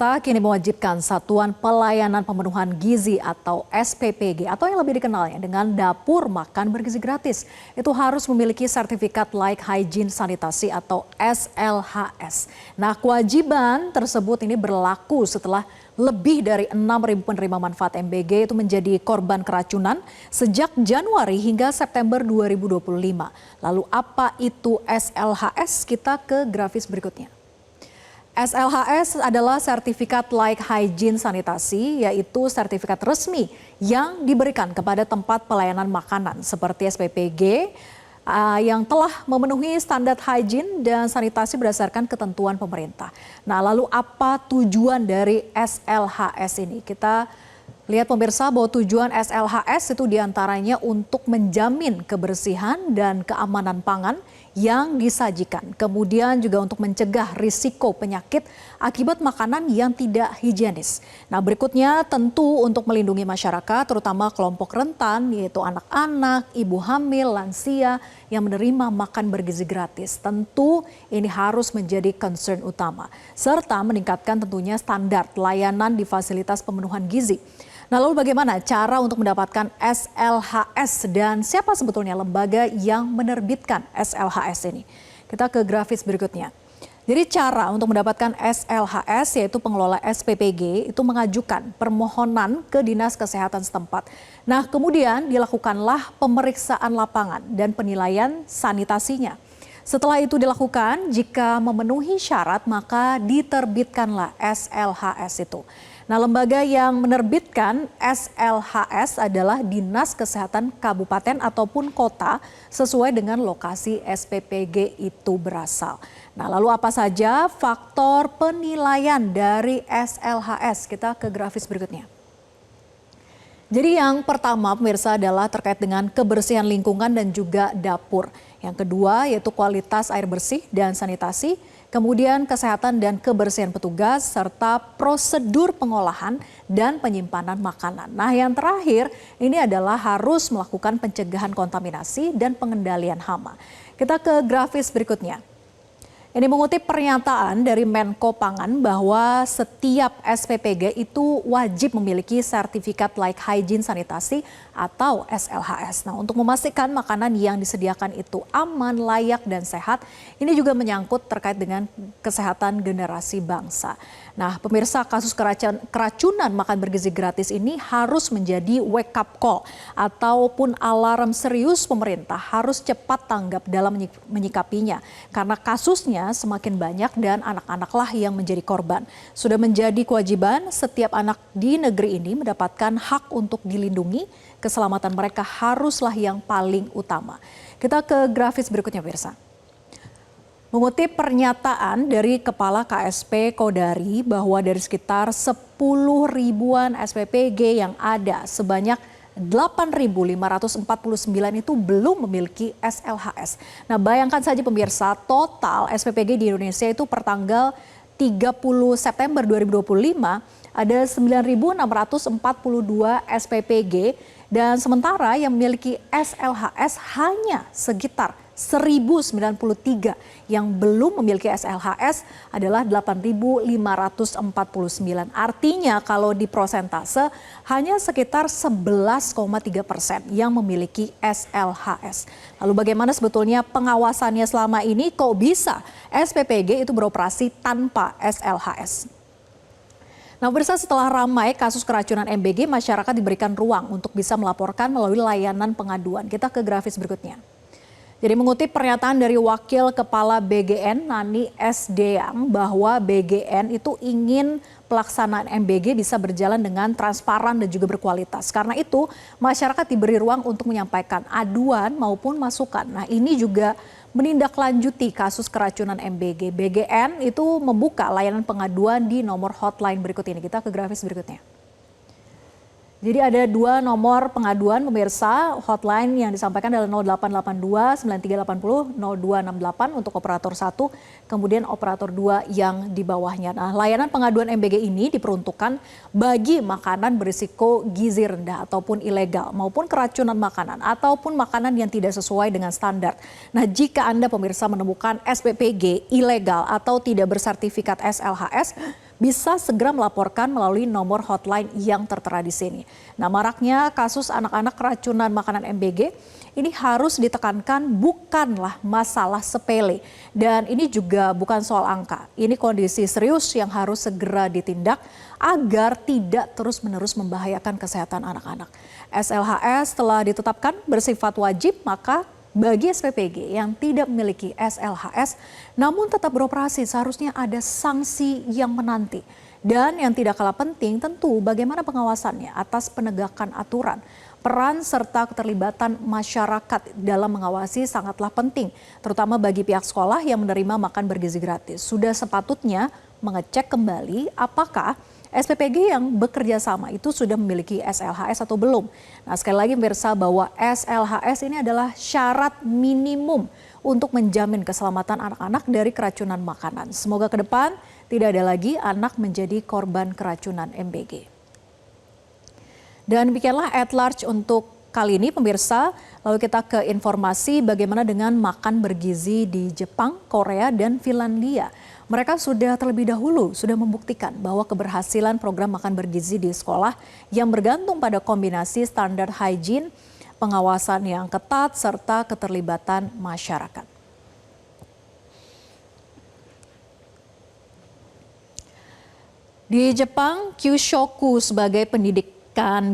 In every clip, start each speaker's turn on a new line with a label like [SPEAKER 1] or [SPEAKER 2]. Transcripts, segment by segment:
[SPEAKER 1] Pemerintah kini mewajibkan Satuan Pelayanan Pemenuhan Gizi atau SPPG atau yang lebih dikenalnya dengan dapur makan bergizi gratis. Itu harus memiliki sertifikat Layak Hygiene Sanitasi atau SLHS. Nah, kewajiban tersebut ini berlaku setelah lebih dari 6.000 penerima manfaat MBG itu menjadi korban keracunan sejak Januari hingga September 2025. Lalu apa itu SLHS? Kita ke grafis berikutnya. SLHS adalah sertifikat Layak Hygiene Sanitasi, yaitu sertifikat resmi yang diberikan kepada tempat pelayanan makanan seperti SPPG yang telah memenuhi standar hygiene dan sanitasi berdasarkan ketentuan pemerintah. Nah, lalu apa tujuan dari SLHS ini? Kita lihat pemirsa bahwa tujuan SLHS itu diantaranya untuk menjamin kebersihan dan keamanan pangan yang disajikan. Kemudian juga untuk mencegah risiko penyakit akibat makanan yang tidak higienis. Nah, berikutnya tentu untuk melindungi masyarakat terutama kelompok rentan yaitu anak-anak, ibu hamil, lansia yang menerima makan bergizi gratis. Tentu ini harus menjadi concern utama serta meningkatkan tentunya standar layanan di fasilitas pemenuhan gizi. Nah, lalu bagaimana cara untuk mendapatkan SLHS dan siapa sebetulnya lembaga yang menerbitkan SLHS ini? Kita ke grafis berikutnya. Jadi cara untuk mendapatkan SLHS yaitu pengelola SPPG itu mengajukan permohonan ke Dinas Kesehatan setempat. Nah, kemudian dilakukanlah pemeriksaan lapangan dan penilaian sanitasinya. Setelah itu dilakukan, jika memenuhi syarat maka diterbitkanlah SLHS itu. Nah, lembaga yang menerbitkan SLHS adalah Dinas Kesehatan Kabupaten ataupun kota sesuai dengan lokasi SPPG itu berasal. Nah, lalu apa saja faktor penilaian dari SLHS? Kita ke grafis berikutnya. Jadi yang pertama pemirsa adalah terkait dengan kebersihan lingkungan dan juga dapur. Yang kedua yaitu kualitas air bersih dan sanitasi. Kemudian kesehatan dan kebersihan petugas serta prosedur pengolahan dan penyimpanan makanan. Nah, yang terakhir ini adalah harus melakukan pencegahan kontaminasi dan pengendalian hama. Kita ke grafis berikutnya. Ini mengutip pernyataan dari Menko Pangan bahwa setiap SPPG itu wajib memiliki sertifikat Layak Hygiene Sanitasi atau SLHS. Nah, untuk memastikan makanan yang disediakan itu aman, layak, dan sehat, ini juga menyangkut terkait dengan kesehatan generasi bangsa. Nah, pemirsa, kasus keracunan makan bergizi gratis ini harus menjadi wake up call ataupun alarm serius pemerintah harus cepat tanggap dalam menyikapinya. Karena kasusnya semakin banyak dan anak-anaklah yang menjadi korban. Sudah menjadi kewajiban setiap anak di negeri ini mendapatkan hak untuk dilindungi, keselamatan mereka haruslah yang paling utama. Kita ke grafis berikutnya, pemirsa. Mengutip pernyataan dari Kepala KSP Kodari bahwa dari sekitar 10 ribuan SPPG yang ada sebanyak 8.549 itu belum memiliki SLHS. Nah, bayangkan saja pemirsa, total SPPG di Indonesia itu per tanggal 30 September 2025 ada 9.642 SPPG dan sementara yang memiliki SLHS hanya sekitar 1.093, yang belum memiliki SLHS adalah 8.549. Artinya kalau di prosentase hanya sekitar 11,3% yang memiliki SLHS. Lalu bagaimana sebetulnya pengawasannya selama ini? Kok bisa SPPG itu beroperasi tanpa SLHS? Nah, pemirsa, setelah ramai kasus keracunan MBG, masyarakat diberikan ruang untuk bisa melaporkan melalui layanan pengaduan. Kita ke grafis berikutnya. Jadi mengutip pernyataan dari Wakil Kepala BGN Nani S. Deang bahwa BGN itu ingin pelaksanaan MBG bisa berjalan dengan transparan dan juga berkualitas. Karena itu masyarakat diberi ruang untuk menyampaikan aduan maupun masukan. Nah, ini juga menindaklanjuti kasus keracunan MBG. BGN itu membuka layanan pengaduan di nomor hotline berikut ini. Kita ke grafis berikutnya. Jadi ada dua nomor pengaduan pemirsa, hotline yang disampaikan adalah 0882 9380 0268 untuk operator 1, kemudian operator 2 yang di bawahnya. Nah, layanan pengaduan MBG ini diperuntukkan bagi makanan berisiko gizi rendah ataupun ilegal maupun keracunan makanan ataupun makanan yang tidak sesuai dengan standar. Nah, jika Anda pemirsa menemukan SPPG ilegal atau tidak bersertifikat SLHS, bisa segera melaporkan melalui nomor hotline yang tertera di sini. Nah, maraknya kasus anak-anak keracunan makanan MBG ini harus ditekankan bukanlah masalah sepele. Dan ini juga bukan soal angka. Ini kondisi serius yang harus segera ditindak agar tidak terus-menerus membahayakan kesehatan anak-anak. SLHS telah ditetapkan bersifat wajib, maka bagi SPPG yang tidak memiliki SLHS namun tetap beroperasi seharusnya ada sanksi yang menanti. Dan yang tidak kalah penting tentu bagaimana pengawasannya atas penegakan aturan. Peran serta keterlibatan masyarakat dalam mengawasi sangatlah penting, terutama bagi pihak sekolah yang menerima makan bergizi gratis. Sudah sepatutnya mengecek kembali apakah SPPG yang bekerja sama itu sudah memiliki SLHS atau belum. Nah, sekali lagi pemirsa bahwa SLHS ini adalah syarat minimum untuk menjamin keselamatan anak-anak dari keracunan makanan. Semoga ke depan tidak ada lagi anak menjadi korban keracunan MBG. Dan demikianlah at large untuk kali ini pemirsa. Lalu kita ke informasi bagaimana dengan makan bergizi di Jepang, Korea, dan Finlandia. Mereka sudah terlebih dahulu sudah membuktikan bahwa keberhasilan program makan bergizi di sekolah yang bergantung pada kombinasi standar hygiene, pengawasan yang ketat, serta keterlibatan masyarakat. Di Jepang, Kyushoku sebagai pendidik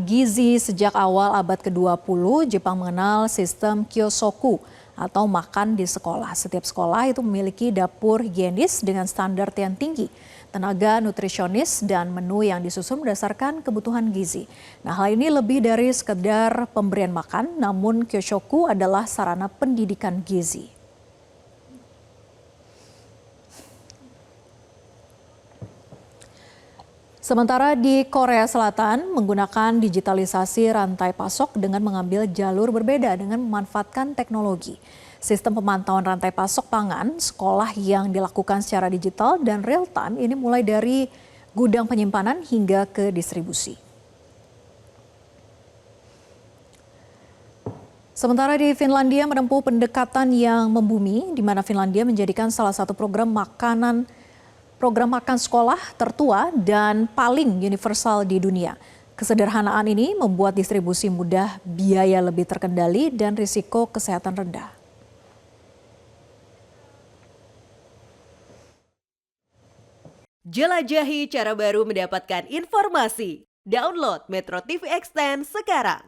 [SPEAKER 1] gizi sejak awal abad ke-20, Jepang mengenal sistem Kyosoku atau makan di sekolah. Setiap sekolah itu memiliki dapur higienis dengan standar yang tinggi, tenaga nutrisionis, dan menu yang disusun berdasarkan kebutuhan gizi. Nah, hal ini lebih dari sekedar pemberian makan, namun Kyosoku adalah sarana pendidikan gizi. Sementara di Korea Selatan menggunakan digitalisasi rantai pasok dengan mengambil jalur berbeda dengan memanfaatkan teknologi. Sistem pemantauan rantai pasok pangan sekolah yang dilakukan secara digital dan real time ini mulai dari gudang penyimpanan hingga ke distribusi. Sementara di Finlandia menempuh pendekatan yang membumi, di mana Finlandia menjadikan salah satu program makan sekolah tertua dan paling universal di dunia. Kesederhanaan ini membuat distribusi mudah, biaya lebih terkendali, dan risiko kesehatan rendah.
[SPEAKER 2] Jelajahi cara baru mendapatkan informasi. Download Metro TV Extend sekarang.